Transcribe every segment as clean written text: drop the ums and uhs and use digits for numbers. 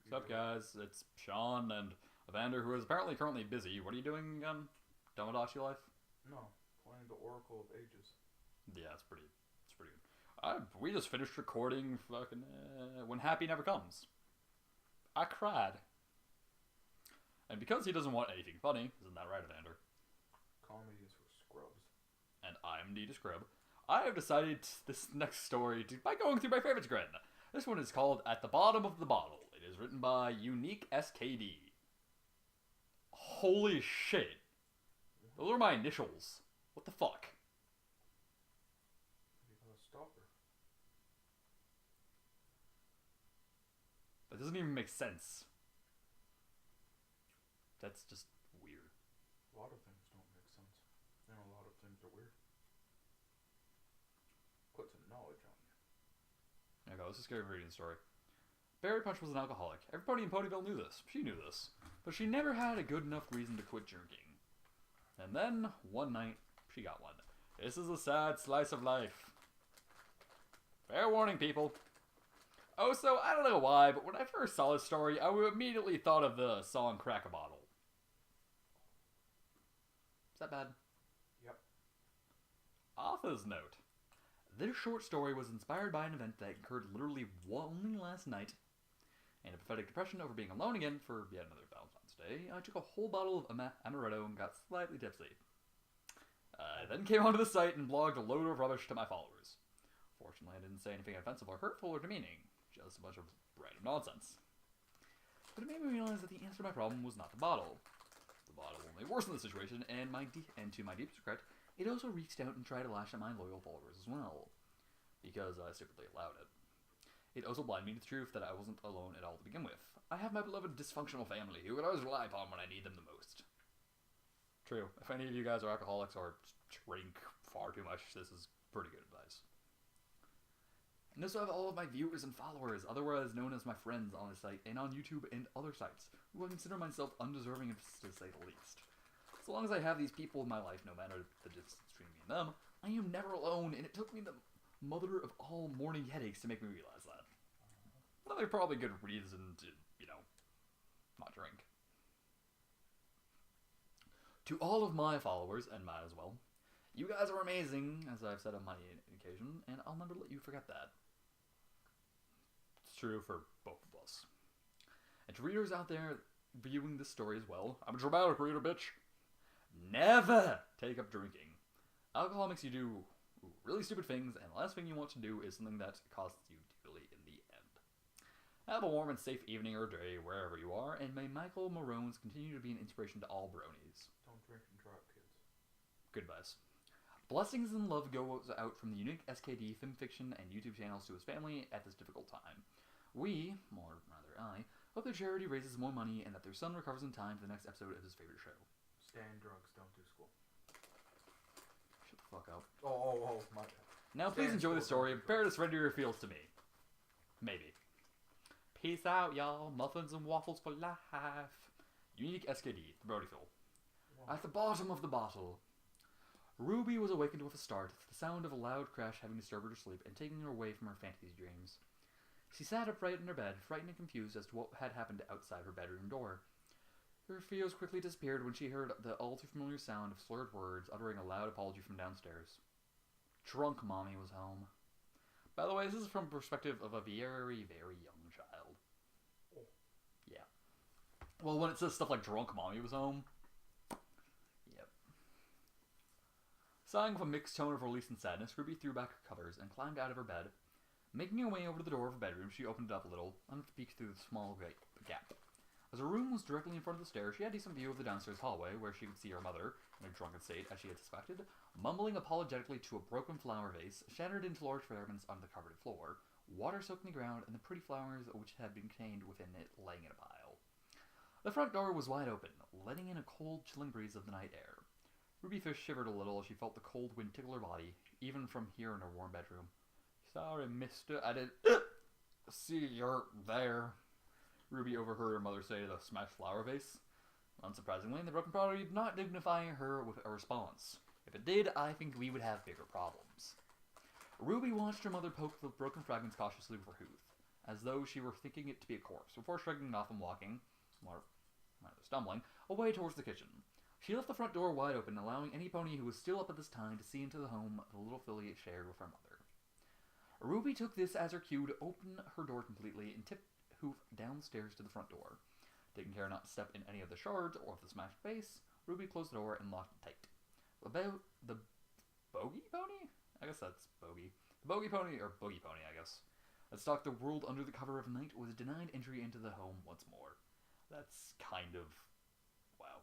What's up, guys? It's Sean and Evander, who is apparently currently busy. What are you doing again? Tomodachi Life? No, playing the Oracle of Ages. Yeah, it's pretty good. We just finished recording fucking When Happy Never Comes. I cried. And because he doesn't want anything funny, isn't that right, Evander? Comedy is for scrubs. And I'm Nita Scrub. I have decided this next story by going through my favorites grid. This one is called At the Bottom of the Bottle. It is written by Unique SKD. Holy shit. Those are my initials. What the fuck? You gotta stop her. That doesn't even make sense. That's just weird. A lot of things don't make sense. And a lot of things are weird. Put some knowledge on you. Okay, let's just get reading the story. Barry Punch was an alcoholic. Everybody in Ponyville knew this. She knew this. But she never had a good enough reason to quit drinking. And then, one night, she got one. This is a sad slice of life. Fair warning, people. Oh, so, I don't know why, but when I first saw this story, I immediately thought of the song Crack a Bottle. Is that bad? Yep. Author's note. This short story was inspired by an event that occurred literally only last night. In a pathetic depression over being alone again for yet another Valentine's Day, I took a whole bottle of amaretto and got slightly tipsy. I then came onto the site and blogged a load of rubbish to my followers. Fortunately, I didn't say anything offensive or hurtful or demeaning, just a bunch of random nonsense. But it made me realize that the answer to my problem was not the bottle. The bottle only worsened the situation, and to my deepest regret, it also reached out and tried to lash at my loyal followers as well, because I secretly allowed it. It also blinded me to the truth that I wasn't alone at all to begin with. I have my beloved dysfunctional family who can always rely upon when I need them the most. True. If any of you guys are alcoholics or drink far too much, this is pretty good advice. And also have all of my viewers and followers, otherwise known as my friends on this site and on YouTube and other sites, who I consider myself undeserving of, to say the least. As long as I have these people in my life, no matter the distance between me and them, I am never alone, and it took me the mother of all morning headaches to make me realize that. Another probably good reason to, not drink. To all of my followers, and mine as well, you guys are amazing, as I've said on many occasion, and I'll never let you forget that. It's true for both of us. And to readers out there viewing this story as well, I'm a dramatic reader, bitch. Never take up drinking. Alcohol makes you do really stupid things, and the last thing you want to do is something that costs you dearly in the end. Have a warm and safe evening or day wherever you are, and may Michael Marones continue to be an inspiration to all bronies. Don't drink and drive, kids. Good advice. Blessings and love goes out from the Unique SKD Fiction and YouTube channels to his family at this difficult time. We, or rather I, hope their charity raises more money and that their son recovers in time for the next episode of his favorite show. Stand drugs, don't do school. Shut the fuck up. Oh, my bad. Now please enjoy the story and bear this render your feels to me. Maybe. Peace out, y'all. Muffins and waffles for life. Unique SKD, the Brodyville. Wow. At the bottom of the bottle. Ruby was awakened with a start, the sound of a loud crash having disturbed her sleep and taking her away from her fantasy dreams. She sat upright in her bed, frightened and confused as to what had happened outside her bedroom door. Her fears quickly disappeared when she heard the all-too-familiar sound of slurred words uttering a loud apology from downstairs. Drunk Mommy was home. By the way, this is from the perspective of a very, very young child. Oh. Yeah. Well, when it says stuff like Drunk Mommy was home... Yep. Sighing with a mixed tone of release and sadness, Ruby threw back her covers and climbed out of her bed. Making her way over to the door of her bedroom, she opened it up a little, and peeked through the small gap. As her room was directly in front of the stairs, she had a decent view of the downstairs hallway, where she could see her mother, in a drunken state, as she had suspected, mumbling apologetically to a broken flower vase, shattered into large fragments on the carpeted floor, water soaking the ground, and the pretty flowers which had been contained within it laying in a pile. The front door was wide open, letting in a cold, chilling breeze of the night air. Ruby Fish shivered a little as she felt the cold wind tickle her body, even from here in her warm bedroom. Sorry, mister, I didn't see you're there. Ruby overheard her mother say to the smashed flower vase. Unsurprisingly, the broken pottery did not dignify her with a response. If it did, I think we would have bigger problems. Ruby watched her mother poke the broken fragments cautiously with her hoof. as though she were thinking it to be a corpse, before shrugging it off and walking, or rather stumbling, away towards the kitchen. She left the front door wide open, allowing any pony who was still up at this time to see into the home the little filly shared with her mother. Ruby took this as her cue to open her door completely and tipped Hoof downstairs to the front door. Taking care not to step in any of the shards or of the smashed vase, Ruby closed the door and locked it tight. About the bogey pony? I guess that's bogey. The bogey pony, or boogie pony, I guess, that stalked the world under the cover of night, was denied entry into the home once more. That's kind of... wow.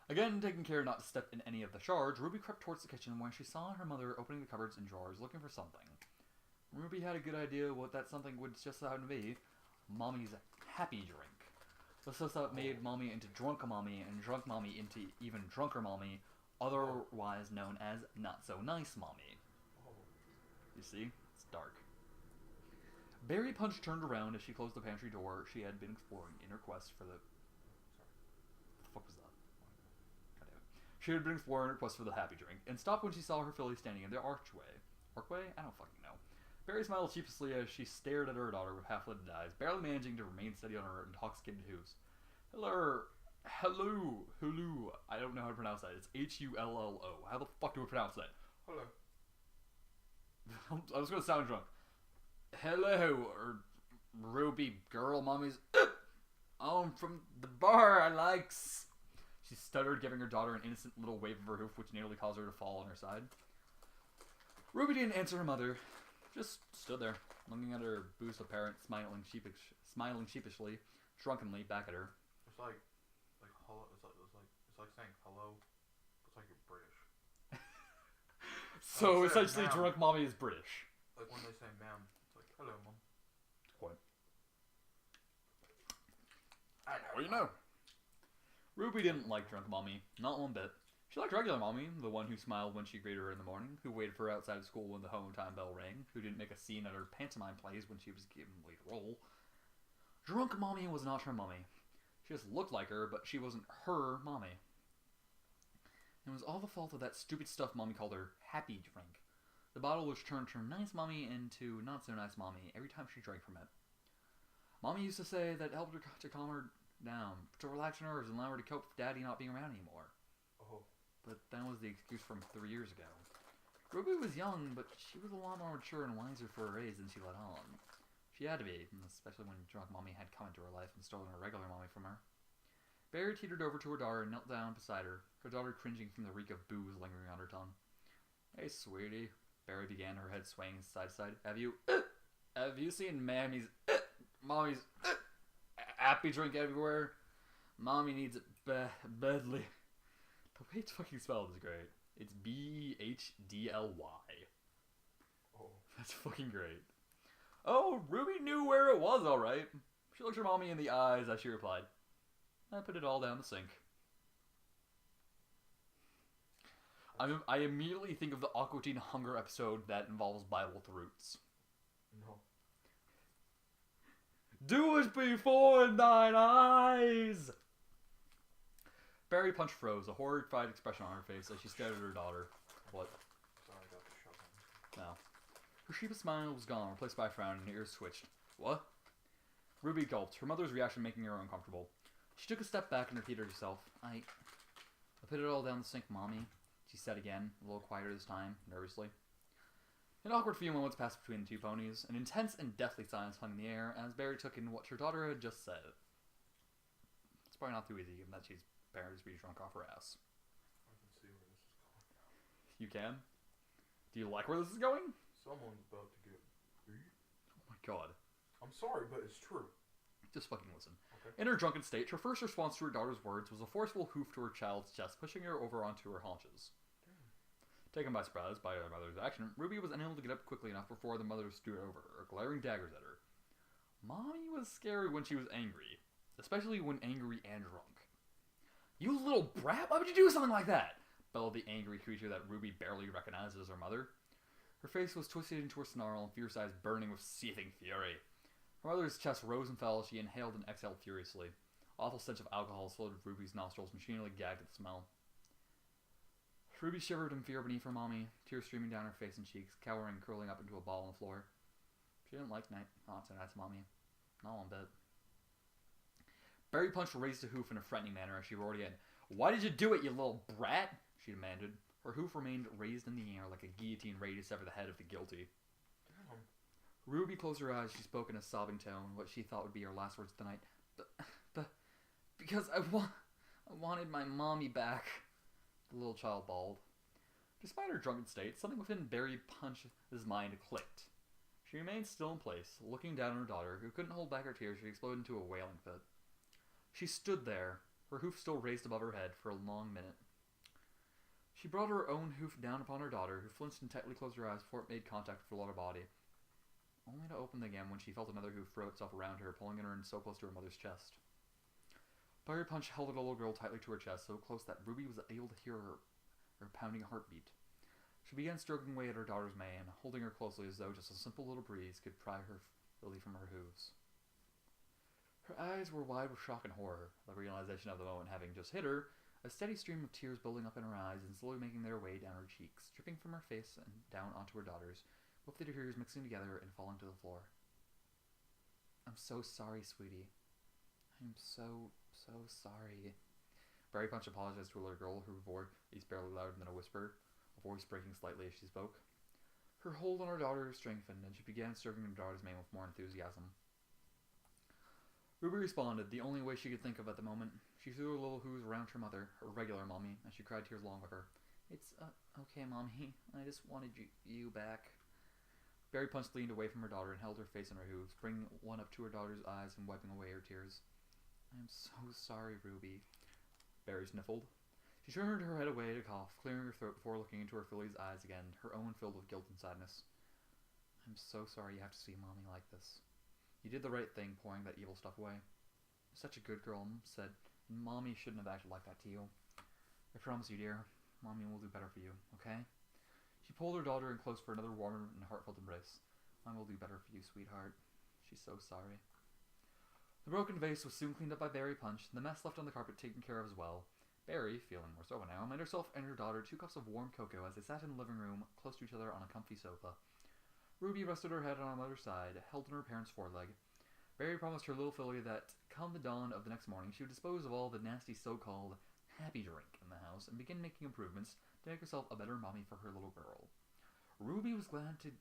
Again, taking care not to step in any of the shards, Ruby crept towards the kitchen where she saw her mother opening the cupboards and drawers looking for something. Ruby had a good idea what that something would just happen to be. Mommy's happy drink. The stuff that made Mommy into drunk Mommy and drunk Mommy into even drunker Mommy, otherwise known as not so nice Mommy. You see? It's dark. Berry Punch turned around as she closed the pantry door she had been exploring in her quest for the... What the fuck was that? God damn it. She had been exploring her quest for the happy drink, and stopped when she saw her filly standing in the archway. Archway? I don't fucking know. Berry smiled sheepishly as she stared at her daughter with half-lidded eyes, barely managing to remain steady on her intoxicated hooves. Hello. I don't know how to pronounce that. It's Hullo. How the fuck do we pronounce that? Hello. I was gonna sound drunk. Hello, Ruby girl, Mommy's... I'm from the bar I likes. She stuttered, giving her daughter an innocent little wave of her hoof, which nearly caused her to fall on her side. Ruby didn't answer her mother. Just stood there, looking at her boozed parent, smiling sheepishly, drunkenly back at her. It's like hello. It's like saying hello. It's like you're British. So essentially, drunk Mommy is British. Like when they say ma'am, it's like hello, mom. What? I know. Well, you know. Ruby didn't like drunk Mommy, not one bit. She liked regular Mommy, the one who smiled when she greeted her in the morning, who waited for her outside of school when the home time bell rang, who didn't make a scene at her pantomime plays when she was given the lead role. Drunk Mommy was not her Mommy. She just looked like her, but she wasn't her Mommy. It was all the fault of that stupid stuff Mommy called her happy drink. The bottle which turned her nice Mommy into not so nice Mommy every time she drank from it. Mommy used to say that helped her to calm her down, to relax her nerves and allow her to cope with Daddy not being around anymore. Oh. But that was the excuse from 3 years ago. Ruby was young, but she was a lot more mature and wiser for her age than she let on. She had to be, especially when drunk Mommy had come into her life and stolen her regular Mommy from her. Barry teetered over to her daughter and knelt down beside her, her daughter cringing from the reek of booze lingering on her tongue. Hey, sweetie, Barry began, her head swaying side to side. Have you seen Mommy's happy drink everywhere? Mommy needs it badly. The way it's fucking spelled is great. It's BHDLY. Oh. That's fucking great. Oh, Ruby knew where it was, alright. She looked her Mommy in the eyes as she replied, I put it all down the sink. I immediately think of the Aqua Teen Hunger episode that involves Bible with roots. No. Do it before thine eyes! Barry Punch froze, a horrified expression on her face as she stared at her daughter. What? Sorry, I got the shove No. Her sheepish smile was gone, replaced by a frown, and her ears twitched. What? Ruby gulped, her mother's reaction making her uncomfortable. She took a step back and repeated herself. I put it all down the sink, Mommy, she said again, a little quieter this time, nervously. An awkward few moments passed between the two ponies. An intense and deathly silence hung in the air as Barry took in what her daughter had just said. It's probably not too easy, given that she's Barry's be drunk off her ass. I can see where this is going. You can? Do you like where this is going? Someone's about to get beat. Oh my god. I'm sorry, but it's true. Just fucking listen. Okay. In her drunken state, her first response to her daughter's words was a forceful hoof to her child's chest, pushing her over onto her haunches. Taken by surprise by her mother's action, Ruby was unable to get up quickly enough before the mother stood over her, glaring daggers at her. Mommy was scary when she was angry, especially when angry and drunk. You little brat, why would you do something like that? Bellowed the angry creature that Ruby barely recognized as her mother. Her face was twisted into a snarl, and fierce eyes burning with seething fury. Her mother's chest rose and fell as she inhaled and exhaled furiously. Awful stench of alcohol floated Ruby's nostrils, and she nearly gagged at the smell. Ruby shivered in fear beneath her Mommy, tears streaming down her face and cheeks, cowering, curling up into a ball on the floor. She didn't like night haunts and nights, Mommy. Not one bit. Berry Punch raised a hoof in a threatening manner as she roared again. Why did you do it, you little brat? She demanded. Her hoof remained raised in the air like a guillotine ready to sever the head of the guilty. Damn. Ruby closed her eyes. She spoke in a sobbing tone, what she thought would be her last words of the night. Because I wanted my mommy back, the little child bawled. Despite her drunken state, something within Berry Punch's mind clicked. She remained still in place, looking down at her daughter, who couldn't hold back her tears. She exploded into a wailing fit. She stood there, her hoof still raised above her head, for a long minute. She brought her own hoof down upon her daughter, who flinched and tightly closed her eyes before it made contact with her lower body, only to open them again when she felt another hoof throw itself around her, pulling her in so close to her mother's chest. Berry Punch held the little girl tightly to her chest, so close that Ruby was able to hear her pounding heartbeat. She began stroking away at her daughter's mane, holding her closely as though just a simple little breeze could pry her relief from her hooves. Her eyes were wide with shock and horror, the realization of the moment having just hit her, a steady stream of tears building up in her eyes and slowly making their way down her cheeks, dripping from her face and down onto her daughter's, with the tears mixing together and falling to the floor. I'm so sorry, sweetie. I'm so sorry. Berry Punch apologized to a little girl, her voice barely louder than a whisper, a voice breaking slightly as she spoke. Her hold on her daughter strengthened, and she began stroking her daughter's mane with more enthusiasm. Ruby responded, the only way she could think of at the moment. She threw her little hooves around her mother, her regular mommy, and she cried tears along with her. It's, okay, Mommy. I just wanted you back. Berry Punch leaned away from her daughter and held her face in her hooves, bringing one up to her daughter's eyes and wiping away her tears. I'm so sorry, Ruby. Berry sniffled. She turned her head away to cough, clearing her throat before looking into her filly's eyes again, her own filled with guilt and sadness. I'm so sorry you have to see Mommy like this. You did the right thing, pouring that evil stuff away. You're such a good girl, Mom said. Mommy shouldn't have acted like that to you. I promise you, dear. Mommy will do better for you, okay? She pulled her daughter in close for another warm and heartfelt embrace. Mommy will do better for you, sweetheart. She's so sorry. The broken vase was soon cleaned up by Berry Punch, and the mess left on the carpet taken care of as well. Berry, feeling more sober now, made herself and her daughter 2 cups of warm cocoa as they sat in the living room, close to each other on a comfy sofa. Ruby rested her head on her mother's side, held on her parents' foreleg. Berry promised her little filly that, come the dawn of the next morning, she would dispose of all the nasty so-called happy drink in the house and begin making improvements to make herself a better mommy for her little girl. Ruby was glad to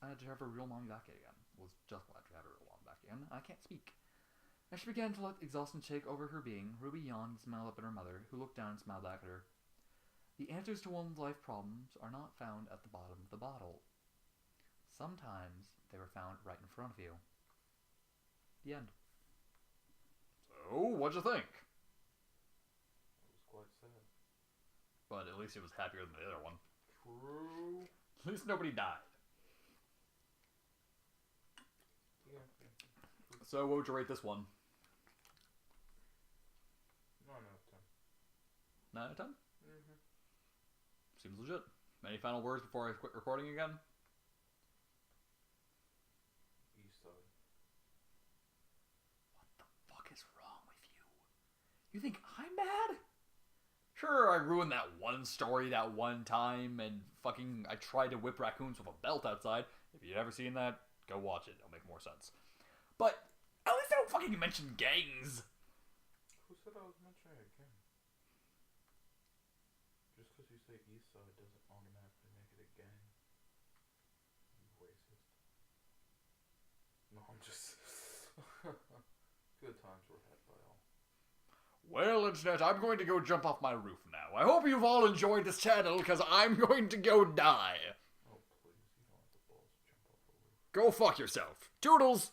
have her real mommy back again. Was just glad to have her real mommy back again. I can't speak. As she began to let exhaustion take over her being, Ruby yawned and smiled up at her mother, who looked down and smiled back at her. The answers to one's life problems are not found at the bottom of the bottle. Sometimes they were found right in front of you. The end. So, what'd you think? It was quite sad. But at least it was happier than the other one. True. At least nobody died. Yeah. So, what would you rate this one? 9 out of 10. 9 out of 10? Mm-hmm. Seems legit. Any final words before I quit recording again? East side. What the fuck is wrong with you? You think I'm mad? Sure, I ruined that one story that one time, and fucking I tried to whip raccoons with a belt outside. If you've ever seen that, go watch it. It'll make more sense. But at least I don't fucking mention gangs. Who said I was mentioning a gang? Just because you say east side doesn't automatically make it a gang. You racist. No, I'm just... Good times were had by all. Well, Internet, I'm going to go jump off my roof now. I hope you've all enjoyed this channel, because I'm going to go die. Oh, please. You don't have the balls to jump off a roof. Go fuck yourself. Toodles!